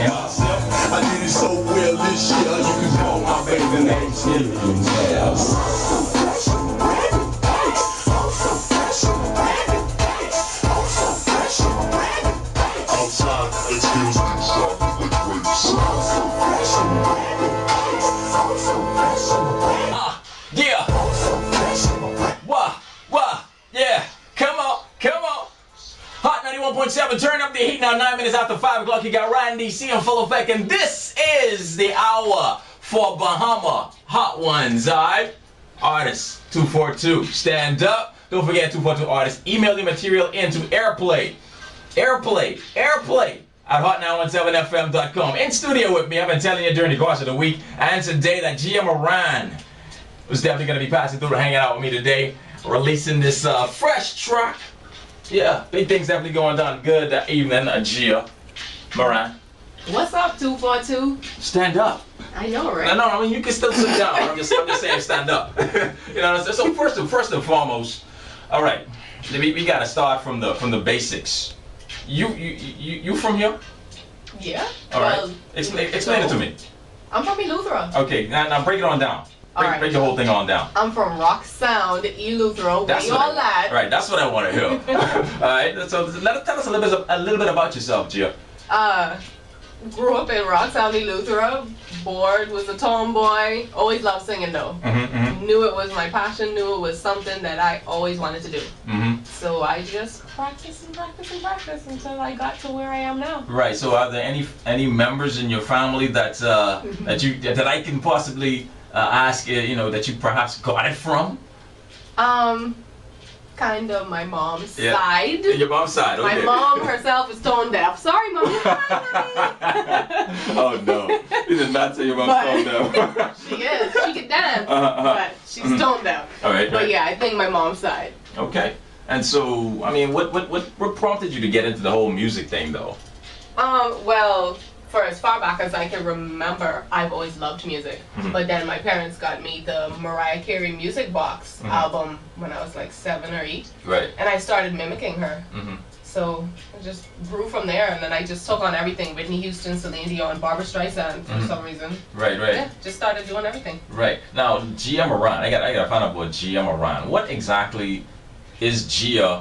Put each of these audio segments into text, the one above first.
myself. I did it so well this year, you can call my baby name outside, excuse me, son, with grapes. Yeah. Wah, yeah. Come on. Hot 91.7, turn up the heat now. 9 minutes after 5 o'clock. You got Ryan DC in full effect, and this is the hour for Bahama Hot Ones. Alright, artists 242, stand up. Don't forget 242 artists. Email the material into airplay at hot917fm.com. In studio with me, I've been telling you during the course of the week and today that Miran was definitely going to be passing through and hanging out with me today, releasing this fresh track. Yeah, big things definitely going down. Good evening, Miran. What's up, 242? Stand up. I know, right? No, I mean you can still sit down. I'm just saying stand up. You know what I'm saying? So first and foremost, all right, we got to start from the basics. You from here? Yeah. All right. Explain it to me. I'm from Eleuthera. Okay, now break it on down. Break the whole thing on down. I'm from Rock Sound, Eleuthera. Where you all at? Right, that's what I want to hear. All right, so tell us a little bit about yourself, Gia. Grew up in Rock Sound, Eleuthera. Bored, was a tomboy. Always loved singing though. Knew it was my passion. Knew it was something that I always wanted to do. So I just practiced until I got to where I am now. Right. So are there any members in your family that I can possibly ask that you perhaps got it from? Kind of my mom's side. Your mom's side, okay. My mom herself is tone deaf. Sorry, Mom. Oh no, you did not say your mom's tone deaf. She is. She can dance, but she's tone deaf. All right. But yeah, I think my mom's side. Okay. And so, I mean, what prompted you to get into the whole music thing, though? Well, for as far back as I can remember, I've always loved music. But then my parents got me the Mariah Carey Music Box album when I was like 7 or 8. Right. And I started mimicking her. So it just grew from there, and then I just took on everything. Whitney Houston, Celine Dion, Barbara Streisand for some reason. Right. Yeah, just started doing everything. Right. Now, Miran, I gotta find out about Miran. What exactly is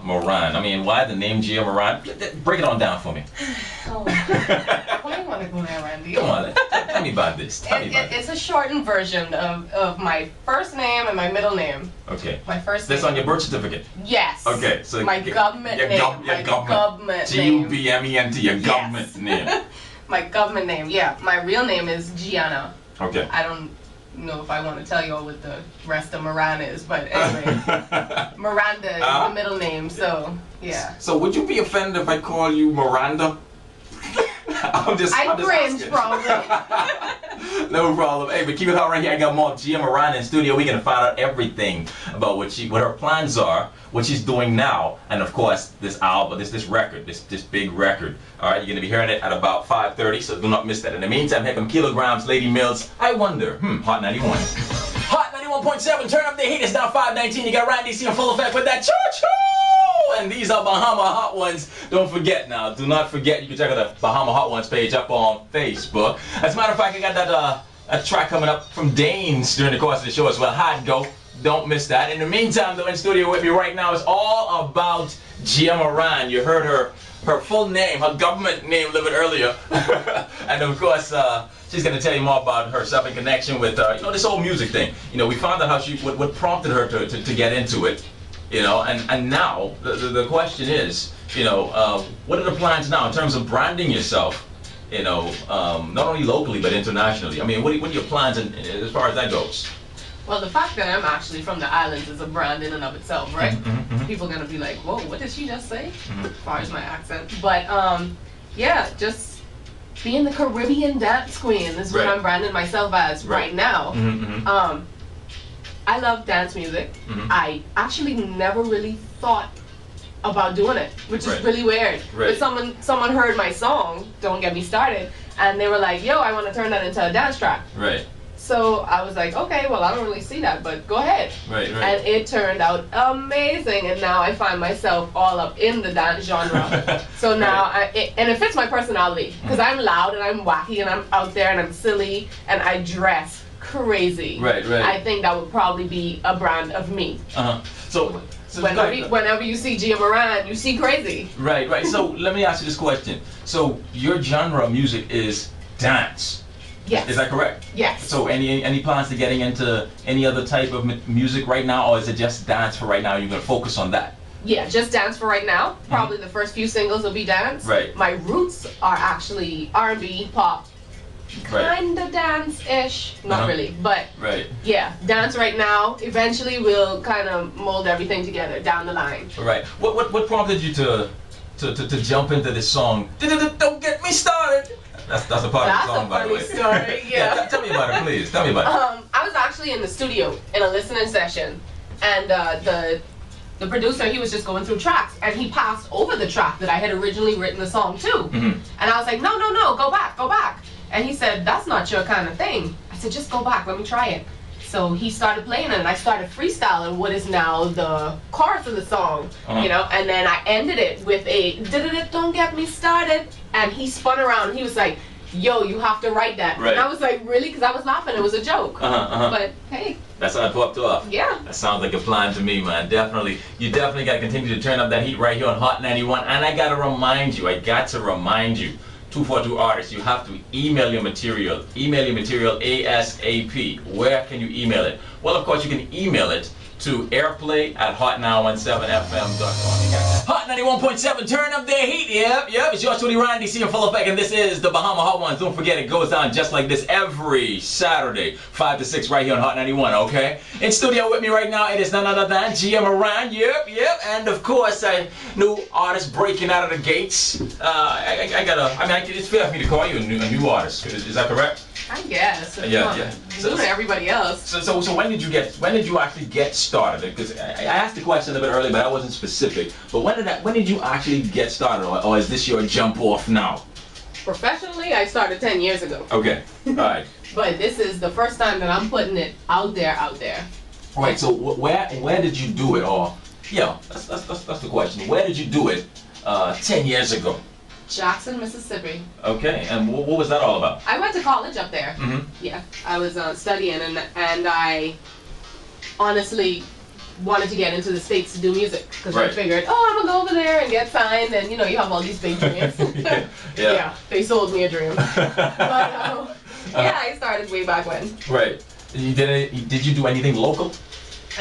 Miran? I mean, why the name Miran? Break it on down for me. Oh. Why do you want to go there, Randy? Come on, tell me about this. It's a shortened version of my first name and my middle name. Okay. My first name. That's on your birth certificate? Yes. Okay, so my government name. Your government G-U-B-M-E-N-T, your government name. My government name, yeah. My real name is Gianna. Okay. I don't know if I want to tell you all what the rest of Miran is, but anyway. Miranda is the middle name, so yeah. So would you be offended if I call you Miranda? I cringe, probably. No problem. Hey, but keep it hot right here. I got more Miran in studio. We're gonna find out everything about what her plans are, what she's doing now, and of course this album, this record, this big record. All right, you're gonna be hearing it at about 5:30, so do not miss that. In the meantime, here come Kilograms, Lady Mills. I wonder. Hot 91. Hot 91.7. Turn up the heat. It's now 5:19. You got Ryan DC in full effect with that choo-choo. And these are Bahama Hot Ones. Don't forget now. Do not forget. You can check out the Bahama Hot Ones page up on Facebook. As a matter of fact, I got that track coming up from Danes during the course of the show as well. Hide and go. Don't miss that. In the meantime, though, in studio with me right now is all about Miran. You heard her full name, her government name a little bit earlier. And of course, she's going to tell you more about herself in connection with this whole music thing. We found out how what prompted her to get into it. And now the question is, what are the plans now in terms of branding yourself? Not only locally but internationally. I mean, what are your plans as far as that goes? Well, the fact that I'm actually from the islands is a brand in and of itself, right? People are gonna be like, "Whoa, what did she just say?" As far as my accent, but yeah, just being the Caribbean dance queen is what I'm branding myself as right now. I love dance music. I actually never really thought about doing it, which is really weird. But someone heard my song, "Don't Get Me Started," and they were like, "Yo, I want to turn that into a dance track." Right. So I was like, okay, well, I don't really see that, but go ahead. Right, right. And it turned out amazing, and now I find myself all up in the dance genre. So now, and it fits my personality, because I'm loud and I'm wacky and I'm out there and I'm silly and I dress crazy. Right, right. I think that would probably be a brand of me. So whenever you see Gia Miran, you see crazy. Right, right. So let me ask you this question. So your genre of music is dance. Yes. Is that correct? Yes. So any plans to getting into any other type of music right now, or is it just dance for right now? You're gonna focus on that? Yeah, just dance for right now. Probably the first few singles will be dance. Right. My roots are actually R&B, pop, kinda dance-ish. Not really, but yeah, dance right now. Eventually, we'll kind of mold everything together down the line. Right. What prompted you to jump into this song? Don't get me started. That's a part of the song, by the way. That's a funny story. Yeah. Tell me about it, please. Tell me about it. I was actually in the studio in a listening session, and the producer, he was just going through tracks, and he passed over the track that I had originally written the song to. And I was like, no, go back. And he said, that's not your kind of thing. I said, just go back, let me try it. So he started playing it, and I started freestyling what is now the chorus of the song, you know, and then I ended it with a don't get me started, and he spun around, and he was like, yo, you have to write that. And I was like, really? Because I was laughing, it was a joke. But hey. That's how it popped off. Yeah. That sounds like a plan to me, man. Definitely. You definitely got to continue to turn up that heat right here on Hot 91. And I got to remind you, 242 artists, you have to email your material. Email your material ASAP. Where can you email it? Well, of course, you can email it to airplay@hot917fm.com. Hot 91.7, turn up their heat. Yep. It's yours truly, Ryan DC in full effect, and this is the Bahama Hot Ones. Don't forget, it goes down just like this every Saturday, 5 to 6, right here on Hot 91, okay? In studio with me right now, it is none other than Gia Miran. Yep. And of course, a new artist breaking out of the gates. It's fair for me to call you a new artist. Is that correct? I guess. Yeah. So to everybody else. So when did you actually get started? Because I asked the question a bit earlier, but I wasn't specific. But when did you actually get started, or is this your jump off now? Professionally, I started 10 years ago. Okay. All right. But this is the first time that I'm putting it out there. Right. So where did you do it? Or that's the question. Where did you do it 10 years ago? Jackson, Mississippi. Okay, and what was that all about? I went to college up there. Yeah, I was studying, and I honestly wanted to get into the States to do music, because I figured, I'm gonna go over there and get signed, and you have all these big dreams. Yeah, they sold me a dream. But I started way back when. Right. Did you do anything local?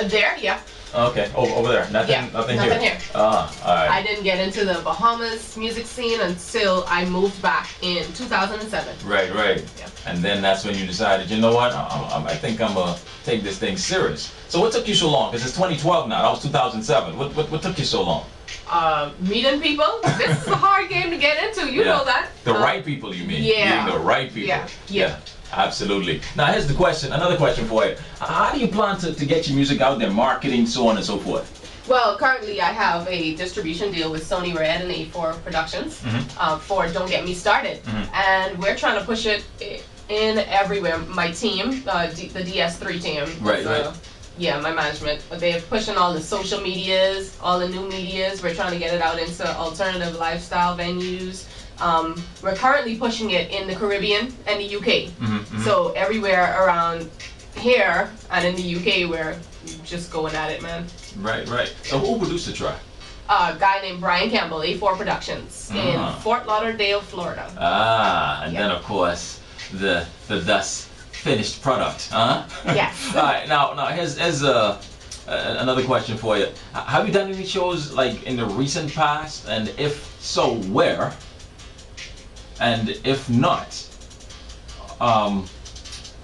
There, yeah. Okay, over there. Nothing here. All right. I didn't get into the Bahamas music scene until I moved back in 2007. Right. Yeah. And then that's when you decided, you know what, I think I'm going to take this thing serious. So what took you so long? Because it's 2012 now. That was 2007. What took you so long? Meeting people. This is a hard game to get into. You know that. The right people, you mean? Yeah. Meeting the right people. Yeah. Absolutely. Now here's the question. Another question for you. How do you plan to get your music out there, marketing, so on and so forth? Well, currently I have a distribution deal with Sony Red and A4 Productions for Don't Get Me Started, and we're trying to push it in everywhere. My team, the DS3 team, right. Yeah, my management. They're pushing all the social medias, all the new medias. We're trying to get it out into alternative lifestyle venues. We're currently pushing it in the Caribbean and the UK. So everywhere around here and in the UK, we're just going at it, man. Right. So who produced the track? A guy named Brian Campbell, A4 Productions, in Fort Lauderdale, Florida. And then of course the thus finished product, Yes. All right. Now here's another question for you. Have you done any shows like in the recent past, and if so, where? And if not,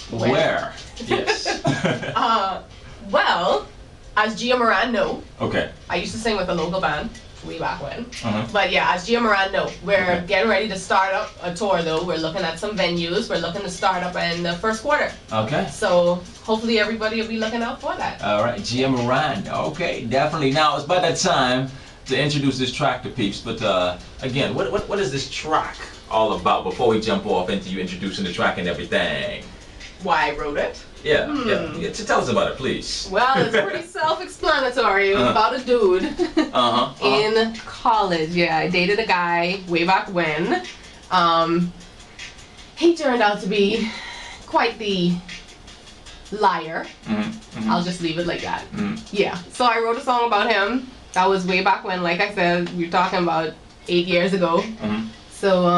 where? Yes. Well, as Gia Miran know, okay. I used to sing with a local band way back when. But yeah, as Gia Miran know, we're getting ready to start up a tour though. We're looking at some venues. We're looking to start up in the first quarter. Okay. So hopefully everybody will be looking out for that. All right, Gia Miran. Okay, definitely. Now it's about that time to introduce this track to peeps. But again, what is this track all about before we jump off into you introducing the track and everything? why I wrote it. Yeah, yeah. Tell us about it, please. Well, it's pretty self-explanatory. It was about a dude in college. Yeah, I dated a guy way back when. He turned out to be quite the liar. I'll just leave it like that. Yeah. So I wrote a song about him. That was way back when. Like I said, we were talking about 8 years ago. So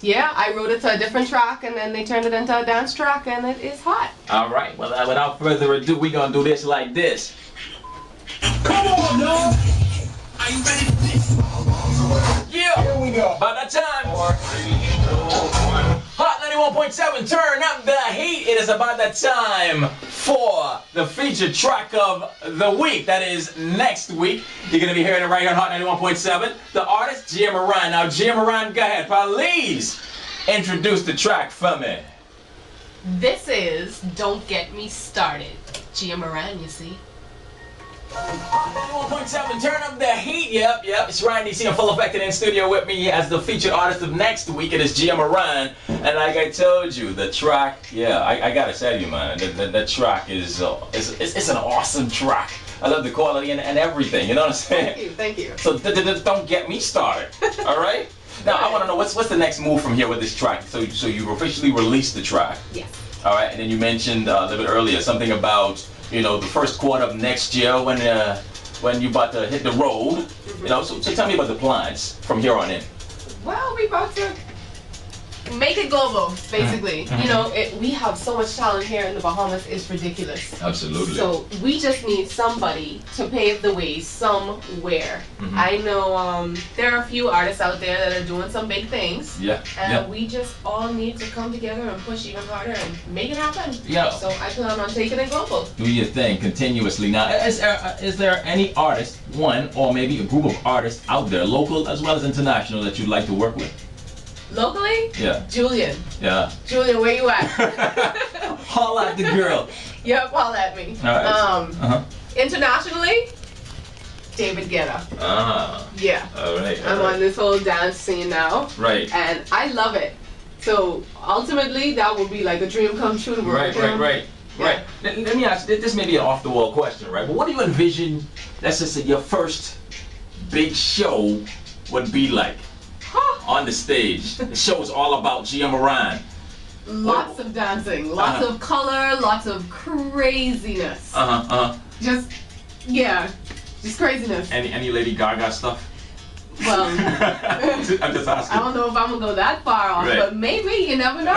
yeah, I wrote it to a different track, and then they turned it into a dance track, and it is hot. All right. Well, without further ado, we're gonna do this like this. Come on, dog. Are you ready for this? Yeah. Here we go. By that time. Hot 91.7, turn up the heat. It is about that time for the featured track of the week. That is next week. You're going to be hearing it right here on Hot 91.7. The artist, Miran. Now, Miran, go ahead. Please introduce the track for me. This is Don't Get Me Started. Miran, you see. 91.7, turn up the heat. Yep. It's Ryan DC in full effect and in studio with me as the featured artist of next week. It is Miran. And like I told you, the track, I gotta tell you, man, the track is it's an awesome track. I love the quality and everything, you know what I'm saying? Thank you. So don't get me started, all right? Now, I want to know, what's the next move from here with this track? So you officially released the track. Yes. All right, and then you mentioned a little bit earlier something about, the first quarter of next year when you're about to hit the road. So tell me about the plans from here on in. Well, we about to make it global, basically. We have so much talent here in the Bahamas, it's ridiculous. Absolutely. So we just need somebody to pave the way somewhere. I know there are a few artists out there that are doing some big things. And we just all need to come together and push even harder and make it happen. So I plan on taking it global. Do your thing continuously. Now, is there any artist, one or maybe a group of artists out there, local as well as international, that you'd like to work with? Locally? Yeah. Julian. Yeah. Julian, where you at? Holla at the girl. Yep, holla at me. All right. Internationally, David Guetta. Yeah. All right. I'm on this whole dance scene now. Right. And I love it. So ultimately, that would be like a dream come true to work with him. Right. Let me ask, this may be an off-the-wall question, right? But what do you envision, let's just say, your first big show would be like? On the stage. The show's all about Miran. Lots of dancing, lots of color, lots of craziness. Just craziness. Any Lady Gaga stuff? Well, I'm just asking. I don't know if I'm gonna go that far off, but maybe, you never know.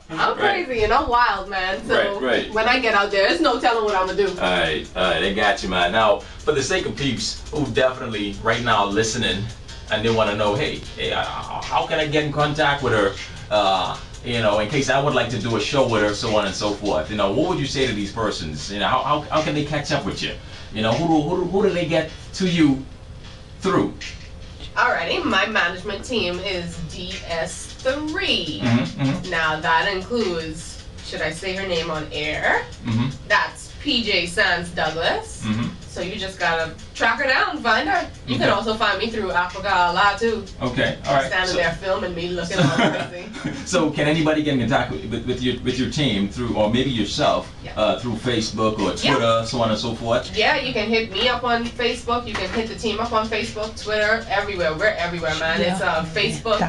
I'm crazy and I'm wild, man. So when I get out there, there's no telling what I'm gonna do. All right, they got you, man. Now, for the sake of peeps who definitely right now listening, and they want to know, hey, how can I get in contact with her? In case I would like to do a show with her, so on and so forth. What would you say to these persons? How can they catch up with you? Who do they get to you through? Alrighty, my management team is DS3. Now that includes, should I say her name on air? That's PJ Sands Douglas. So you just gotta track her down and find her. You can also find me through Africa a lot too. Okay, all right. Standing there filming me looking all crazy. So can anybody get in contact with your team through, or maybe yourself, through Facebook or Twitter, so on and so forth? Yeah, you can hit me up on Facebook. You can hit the team up on Facebook, Twitter, everywhere. We're everywhere, man. It's Facebook.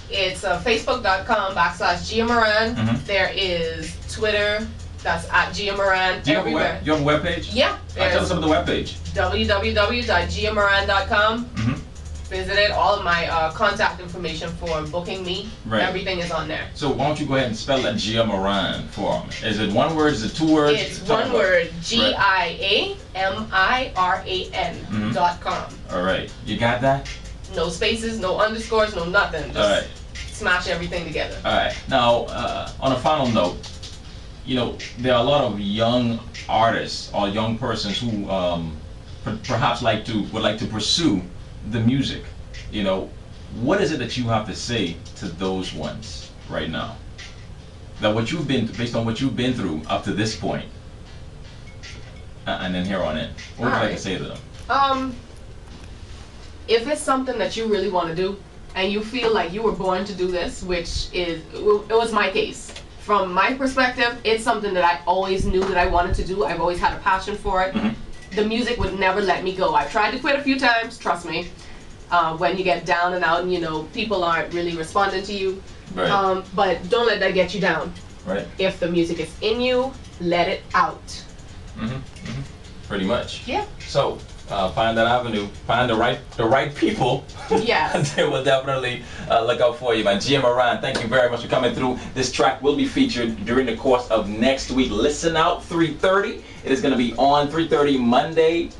It's facebook.com/Miran. There is Twitter. That's at Miran everywhere. Do you have a webpage? Yeah. Tell us about the webpage. www.giamaran.com. Visit it. All of my contact information for booking me, everything is on there. So why don't you go ahead and spell that Miran for me? Is it one word? Is it two words? It's one word. GIAMIRAN.com. All right. You got that? No spaces, no underscores, no nothing. Just all right. Smash everything together. All right. Now, on a final note, there are a lot of young artists or young persons who perhaps would like to pursue the music. What is it that you have to say to those ones right now? That based on what you've been through up to this point, and then here on in, what would you like to say to them? If it's something that you really want to do, and you feel like you were born to do this, which it was my case. from my perspective, it's something that I always knew that I wanted to do. I've always had a passion for it. The music would never let me go. I've tried to quit a few times, trust me. When you get down and out and, you know, people aren't really responding to you. Right. But don't let that get you down. Right. If the music is in you, let it out. Pretty much. Yeah. So find that avenue, find the right people. Yes. They will definitely look out for you, man. Miran, thank you very much for coming through. This track will be featured during the course of next week. Listen out, 3:30. It is going to be on 3:30 Monday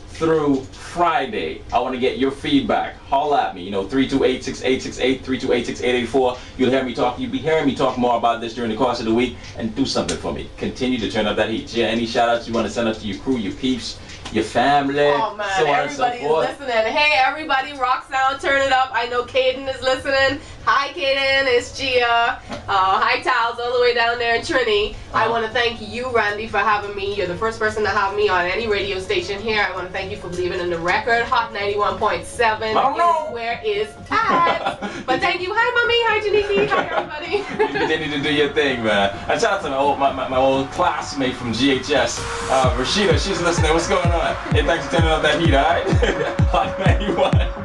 through Friday. I want to get your feedback. Holla at me, you know, 328-6868, 328-6884. You'll be hearing me talk more about this during the course of the week, and do something for me. Continue to turn up that heat. Yeah, any shout outs you want to send up to your crew, your peeps, your family, oh man, so on everybody's and so forth. listening. Hey everybody, rock sound, turn it up. I know Caden is listening. Hi Caden, it's Gia. Hi Tals, all the way down there in Trini. I want to thank you, Randy, for having me. You're the first person to have me on any radio station here. I want to thank you for believing in the record. Hot 91.7 is where it's at. But thank you. Hi mommy, hi Janiki, hi everybody. You continue to do your thing, man. And shout out to my old classmate from GHS, Rashida. She's listening. What's going on? Hey, thanks for turning up that heat, alright? Hot 91.